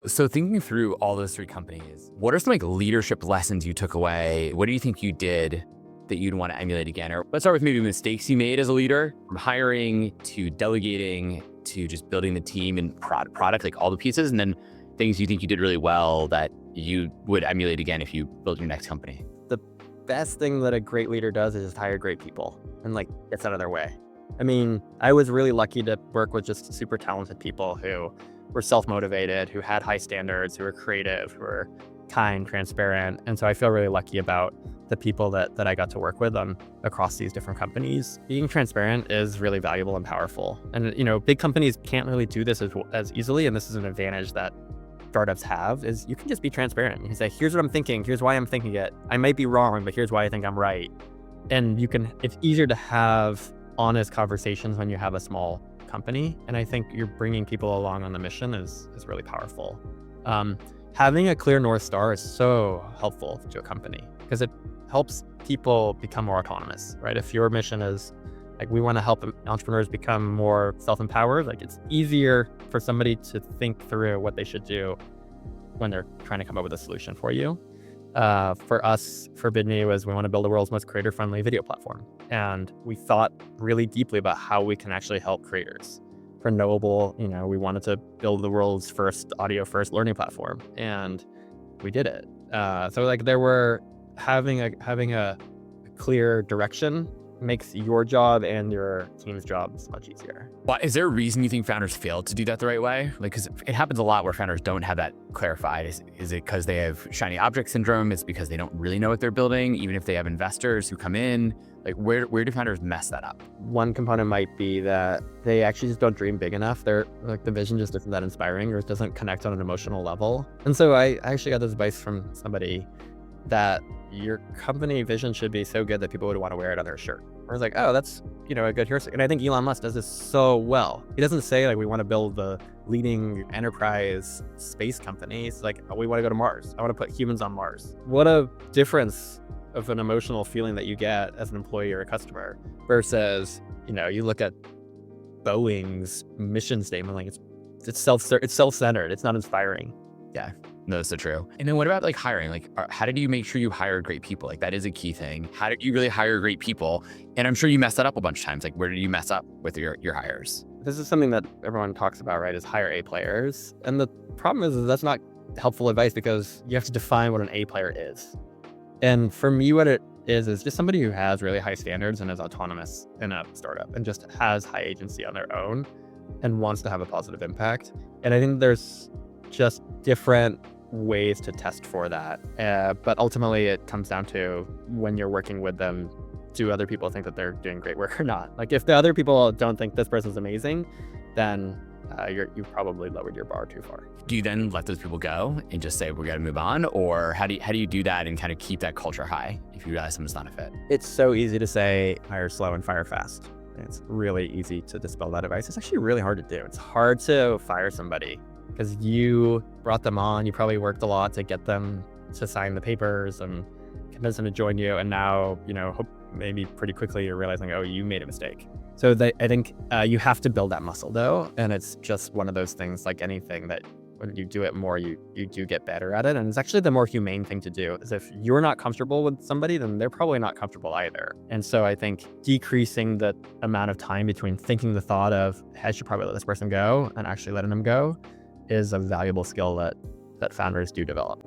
So thinking through all those three companies, what are some like leadership lessons you took away? What do you think you did that you'd want to emulate again? Or let's start with maybe mistakes you made as a leader, from hiring to delegating to just building the team and product, like all the pieces, and then things you think you did really well that you would emulate again if you build your next company. The best thing that a great leader does is just hire great people and like gets out of their way. I mean, I was really lucky to work with just super talented people who were self-motivated, who had high standards, who were creative, who were kind, transparent. And so I feel really lucky about the people that I got to work with across these different companies. Being transparent is really valuable and powerful. And, big companies can't really do this as easily. And this is an advantage that startups have, is you can just be transparent. You can say, here's what I'm thinking. Here's why I'm thinking it. I might be wrong, but here's why I think I'm right. And it's easier to have honest conversations when you have a small company. And I think you're bringing people along on the mission is really powerful. Having a clear North Star is so helpful to a company because it helps people become more autonomous, right? If your mission is like, we want to help entrepreneurs become more self-empowered, like it's easier for somebody to think through what they should do when they're trying to come up with a solution for you. For us, for Bidney, we want to build the world's most creator-friendly video platform. And we thought really deeply about how we can actually help creators. For Knowable, we wanted to build the world's first audio-first learning platform, and we did it. So like having a clear direction makes your job and your team's jobs much easier. But is there a reason you think founders fail to do that the right way? Like, because it happens a lot where founders don't have that clarified. Is it because they have shiny object syndrome? Is it because they don't really know what they're building, even if they have investors who come in? Like, where do founders mess that up? One component might be that they actually just don't dream big enough. They're like, the vision just isn't that inspiring, or it doesn't connect on an emotional level. And so I actually got this advice from somebody that your company vision should be so good that people would want to wear it on their shirt. I was like, oh, that's, a good heuristic. And I think Elon Musk does this so well. He doesn't say like, we want to build the leading enterprise space company. It's like, oh, we want to go to Mars. I want to put humans on Mars. What a difference of an emotional feeling that you get as an employee or a customer versus, you look at Boeing's mission statement, like it's self-centered. It's not inspiring. Yeah. No, that's so true. And then what about like hiring? Like, how did you make sure you hire great people? Like, that is a key thing. How did you really hire great people? And I'm sure you messed that up a bunch of times. Like, where did you mess up with your hires? This is something that everyone talks about, right? Is hire A players. And the problem is that's not helpful advice because you have to define what an A player is. And for me, what it is just somebody who has really high standards and is autonomous in a startup and just has high agency on their own and wants to have a positive impact. And I think there's just different ways to test for that. But ultimately it comes down to when you're working with them, do other people think that they're doing great work or not? Like if the other people don't think this person's amazing, then you've probably lowered your bar too far. Do you then let those people go and just say, we got to move on? Or how do you do that and kind of keep that culture high if you realize someone's not a fit? It's so easy to say hire slow and fire fast. It's really easy to dispel that advice. It's actually really hard to do. It's hard to fire somebody because you brought them on, you probably worked a lot to get them to sign the papers and convince them to join you. And now, maybe pretty quickly you're realizing, oh, you made a mistake. So I think you have to build that muscle though. And it's just one of those things like anything that when you do it more, you do get better at it. And it's actually the more humane thing to do is if you're not comfortable with somebody, then they're probably not comfortable either. And so I think decreasing the amount of time between thinking the thought of, I should probably let this person go and actually letting them go is a valuable skill that founders do develop.